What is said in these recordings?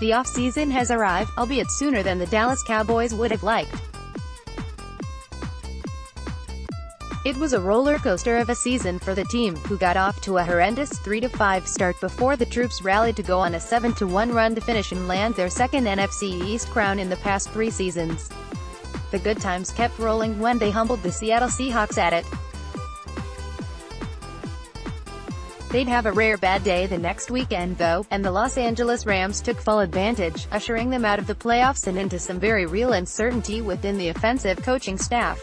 The offseason has arrived, albeit sooner than the Dallas Cowboys would have liked. It was a roller coaster of a season for the team, who got off to a horrendous 3-5 start before the troops rallied to go on a 7-1 run to finish and land their second NFC East crown in the past 3 seasons. The good times kept rolling when they humbled the Seattle Seahawks at it. They'd have a rare bad day the next weekend though, and the Los Angeles Rams took full advantage, ushering them out of the playoffs and into some very real uncertainty within the offensive coaching staff.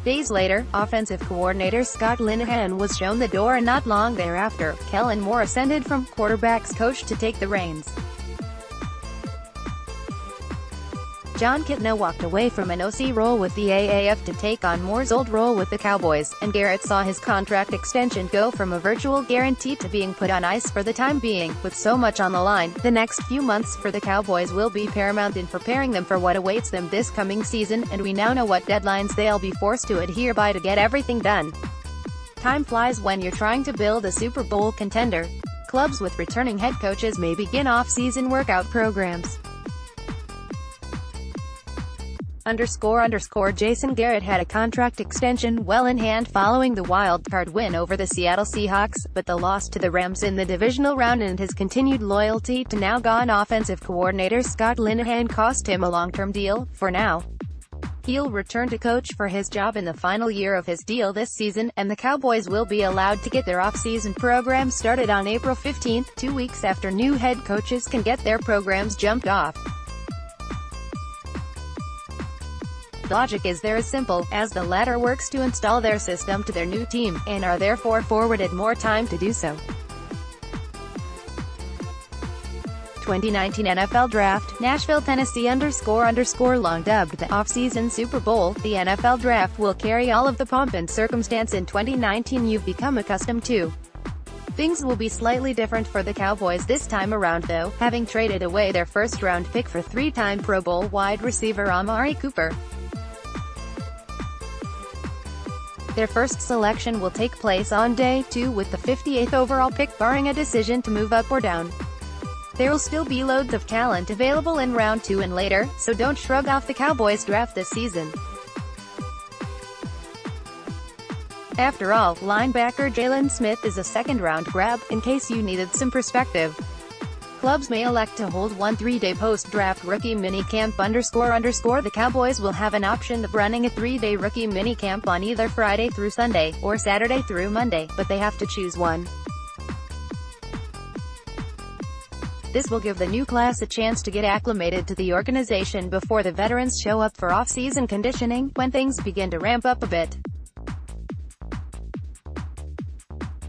Days later, offensive coordinator Scott Linehan was shown the door, and not long thereafter, Kellen Moore ascended from quarterbacks coach to take the reins. John Kitna walked away from an OC role with the AAF to take on Moore's old role with the Cowboys, and Garrett saw his contract extension go from a virtual guarantee to being put on ice for the time being. With so much on the line, the next few months for the Cowboys will be paramount in preparing them for what awaits them this coming season, and we now know what deadlines they'll be forced to adhere by to get everything done. Time flies when you're trying to build a Super Bowl contender. Clubs with returning head coaches may begin off-season workout programs. Jason Garrett had a contract extension well in hand following the Wild Card win over the Seattle Seahawks, but the loss to the Rams in the divisional round and his continued loyalty to now-gone offensive coordinator Scott Linehan cost him a long-term deal. For now, he'll return to coach for his job in the final year of his deal this season, and the Cowboys will be allowed to get their off-season program started on April 15, 2 weeks after new head coaches can get their programs jumped off. The logic is there is simple, as the latter works to install their system to their new team, and are therefore forwarded more time to do so. 2019 NFL Draft, Nashville, Tennessee __, long dubbed the off-season Super Bowl. The NFL Draft will carry all of the pomp and circumstance in 2019 you've become accustomed to. Things will be slightly different for the Cowboys this time around though, having traded away their first-round pick for 3-time Pro Bowl wide receiver Amari Cooper. Their first selection will take place on day 2 with the 58th overall pick, barring a decision to move up or down. There will still be loads of talent available in round 2 and later, so don't shrug off the Cowboys draft this season. After all, linebacker Jalen Smith is a second-round grab, in case you needed some perspective. Clubs may elect to hold one 3-day post-draft rookie minicamp __. The Cowboys will have an option of running a 3-day rookie minicamp on either Friday through Sunday, or Saturday through Monday, but they have to choose one. This will give the new class a chance to get acclimated to the organization before the veterans show up for off-season conditioning, when things begin to ramp up a bit.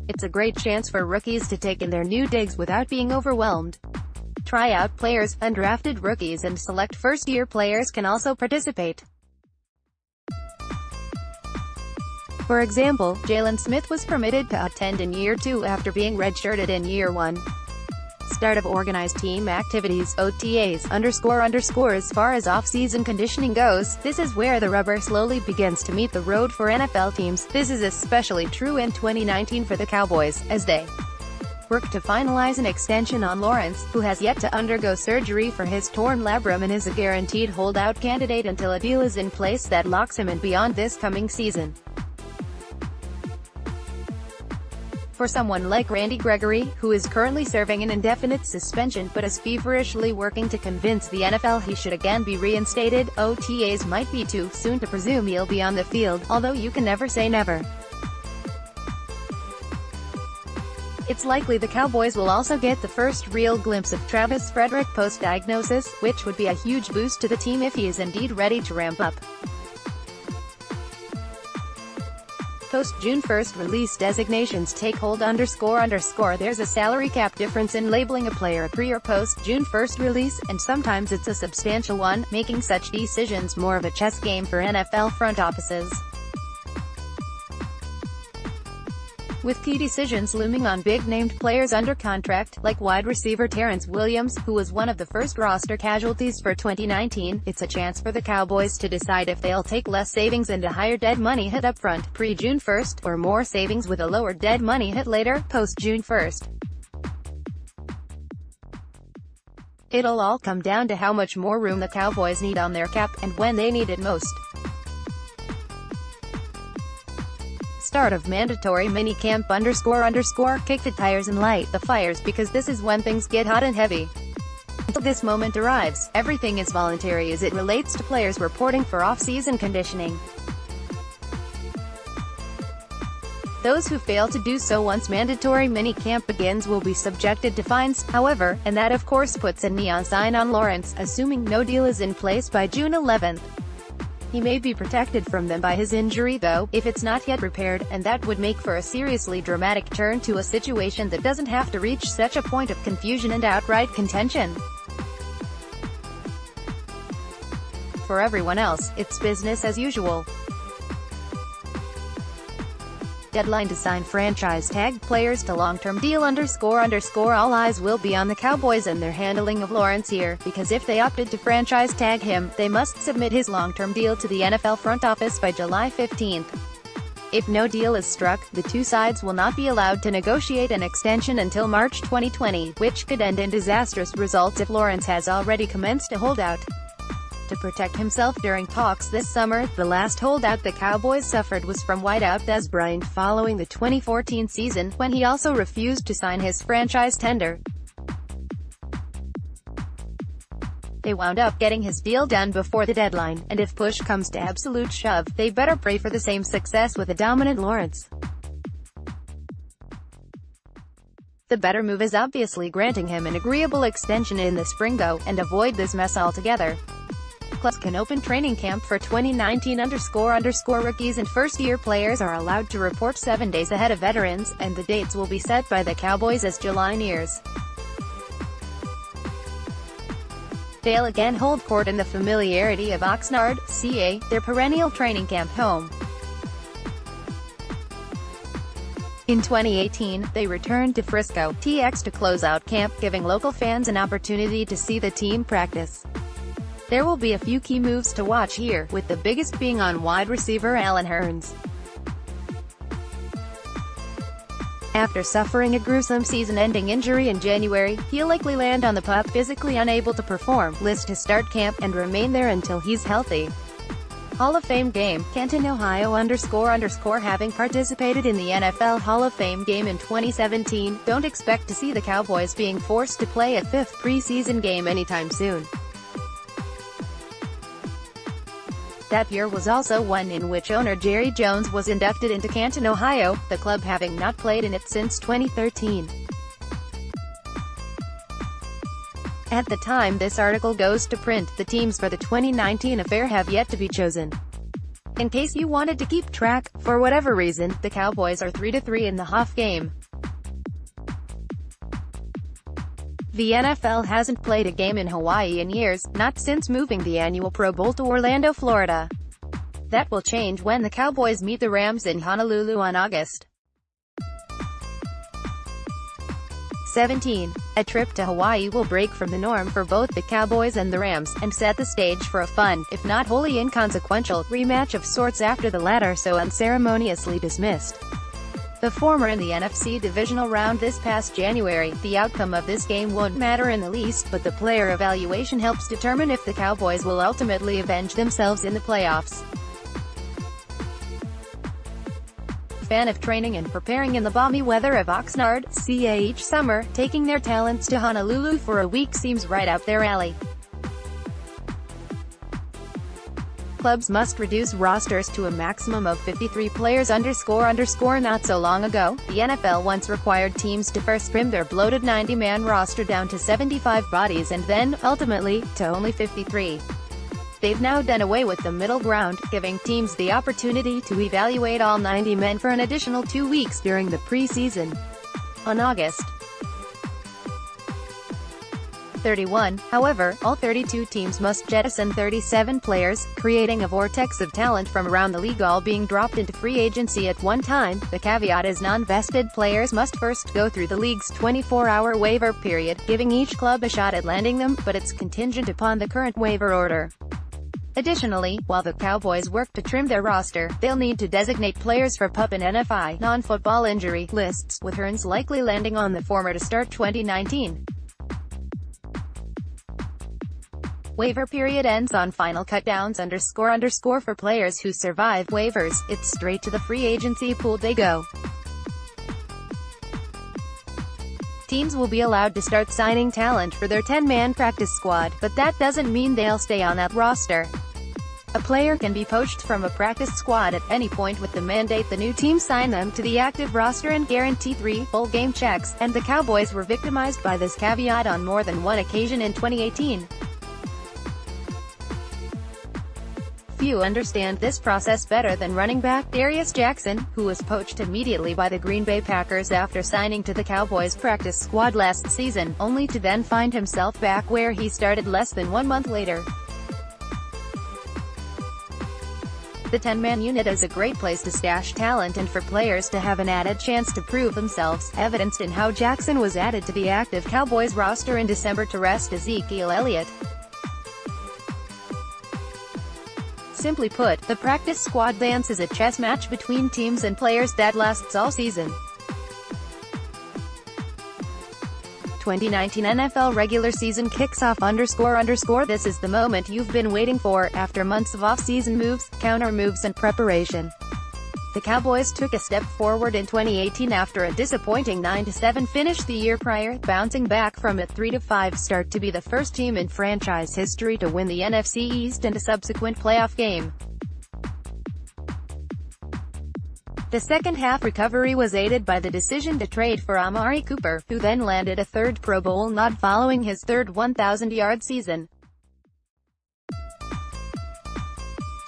It's a great chance for rookies to take in their new digs without being overwhelmed. Tryout players, undrafted rookies and select first-year players can also participate. For example, Jalen Smith was permitted to attend in year 2 after being redshirted in year 1. Start of organized team activities, OTAs, __. As far as off-season conditioning goes, this is where the rubber slowly begins to meet the road for NFL teams. This is especially true in 2019 for the Cowboys, as they work to finalize an extension on Lawrence, who has yet to undergo surgery for his torn labrum and is a guaranteed holdout candidate until a deal is in place that locks him in beyond this coming season. For someone like Randy Gregory, who is currently serving an indefinite suspension but is feverishly working to convince the NFL he should again be reinstated, OTAs might be too soon to presume he'll be on the field, although you can never say never. It's likely the Cowboys will also get the first real glimpse of Travis Frederick post-diagnosis, which would be a huge boost to the team if he is indeed ready to ramp up. Post-June 1st release designations take hold __. There's a salary cap difference in labeling a player pre- or post-June 1st release, and sometimes it's a substantial one, making such decisions more of a chess game for NFL front offices. With key decisions looming on big-named players under contract, like wide receiver Terrence Williams, who was one of the first roster casualties for 2019, it's a chance for the Cowboys to decide if they'll take less savings and a higher dead money hit up front, pre-June 1st, or more savings with a lower dead money hit later, post-June 1st. It'll all come down to how much more room the Cowboys need on their cap, and when they need it most. Start of mandatory minicamp __, kick the tires and light the fires, because this is when things get hot and heavy. Until this moment arrives, everything is voluntary as it relates to players reporting for off-season conditioning. Those who fail to do so once mandatory minicamp begins will be subjected to fines, however, and that of course puts a neon sign on Lawrence, assuming no deal is in place by June 11th. He may be protected from them by his injury though, if it's not yet repaired, and that would make for a seriously dramatic turn to a situation that doesn't have to reach such a point of confusion and outright contention. For everyone else, it's business as usual. Deadline to sign franchise tag players to long-term deal __, all eyes will be on the Cowboys and their handling of Lawrence here, because if they opted to franchise tag him, they must submit his long-term deal to the NFL front office by July 15th. If no deal is struck, the two sides will not be allowed to negotiate an extension until March 2020, which could end in disastrous results if Lawrence has already commenced a holdout. To protect himself during talks this summer, the last holdout the Cowboys suffered was from wideout Dez Bryant following the 2014 season, when he also refused to sign his franchise tender. They wound up getting his deal done before the deadline, and if push comes to absolute shove, they better pray for the same success with a dominant Lawrence. The better move is obviously granting him an agreeable extension in the spring though, and avoid this mess altogether. Clubs can open training camp for 2019 __, rookies and first-year players are allowed to report 7 days ahead of veterans, and the dates will be set by the Cowboys as July nears. They'll again hold court in the familiarity of Oxnard, CA, their perennial training camp home. In 2018, they returned to Frisco, TX to close out camp, giving local fans an opportunity to see the team practice. There will be a few key moves to watch here, with the biggest being on wide receiver Allen Hurns. After suffering a gruesome season-ending injury in January, he'll likely land on the pup, physically unable to perform, list to start camp, and remain there until he's healthy. Hall of Fame game, Canton, Ohio __, having participated in the NFL Hall of Fame game in 2017, don't expect to see the Cowboys being forced to play a fifth preseason game anytime soon. That year was also one in which owner Jerry Jones was inducted into Canton, Ohio, the club having not played in it since 2013. At the time this article goes to print, the teams for the 2019 affair have yet to be chosen. In case you wanted to keep track, for whatever reason, the Cowboys are 3-3 in the Hoff game. The NFL hasn't played a game in Hawaii in years, not since moving the annual Pro Bowl to Orlando, Florida. That will change when the Cowboys meet the Rams in Honolulu on August 17. A trip to Hawaii will break from the norm for both the Cowboys and the Rams, and set the stage for a fun, if not wholly inconsequential, rematch of sorts after the latter so unceremoniously dismissed the former in the NFC divisional round this past January. The outcome of this game won't matter in the least, but the player evaluation helps determine if the Cowboys will ultimately avenge themselves in the playoffs. Fan of training and preparing in the balmy weather of Oxnard, CA each summer, taking their talents to Honolulu for a week seems right up their alley. Clubs must reduce rosters to a maximum of 53 players __. Not so long ago, the NFL once required teams to first trim their bloated 90-man roster down to 75 bodies and then, ultimately, to only 53. They've now done away with the middle ground, giving teams the opportunity to evaluate all 90 men for an additional 2 weeks during the preseason. On August 31, however, all 32 teams must jettison 37 players, creating a vortex of talent from around the league all being dropped into free agency at one time. The caveat is non-vested players must first go through the league's 24-hour waiver period, giving each club a shot at landing them, but it's contingent upon the current waiver order. Additionally, while the Cowboys work to trim their roster, they'll need to designate players for PUP and NFI non-football injury lists, with Hurns likely landing on the former to start 2019. Waiver period ends on final cutdowns __ for players who survive waivers. It's straight to the free agency pool they go. Teams will be allowed to start signing talent for their 10-man practice squad, but that doesn't mean they'll stay on that roster. A player can be poached from a practice squad at any point with the mandate the new team sign them to the active roster and guarantee 3 full game checks, and the Cowboys were victimized by this caveat on more than one occasion in 2018. Few understand this process better than running back Darius Jackson, who was poached immediately by the Green Bay Packers after signing to the Cowboys practice squad last season, only to then find himself back where he started less than 1 month later. The 10-man unit is a great place to stash talent and for players to have an added chance to prove themselves, evidenced in how Jackson was added to the active Cowboys roster in December to rest Ezekiel Elliott. Simply put, the practice squad dance is a chess match between teams and players that lasts all season. 2019 NFL regular season kicks off __ This is the moment you've been waiting for, after months of off-season moves, counter moves and preparation. The Cowboys took a step forward in 2018 after a disappointing 9-7 finish the year prior, bouncing back from a 3-5 start to be the first team in franchise history to win the NFC East and a subsequent playoff game. The second-half recovery was aided by the decision to trade for Amari Cooper, who then landed a third Pro Bowl nod following his third 1,000-yard season.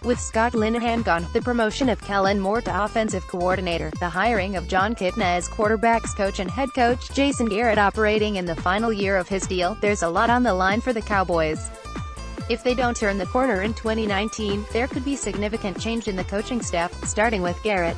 With Scott Linehan gone, the promotion of Kellen Moore to offensive coordinator, the hiring of John Kitna as quarterbacks coach and head coach, Jason Garrett operating in the final year of his deal, there's a lot on the line for the Cowboys. If they don't turn the corner in 2019, there could be significant change in the coaching staff, starting with Garrett.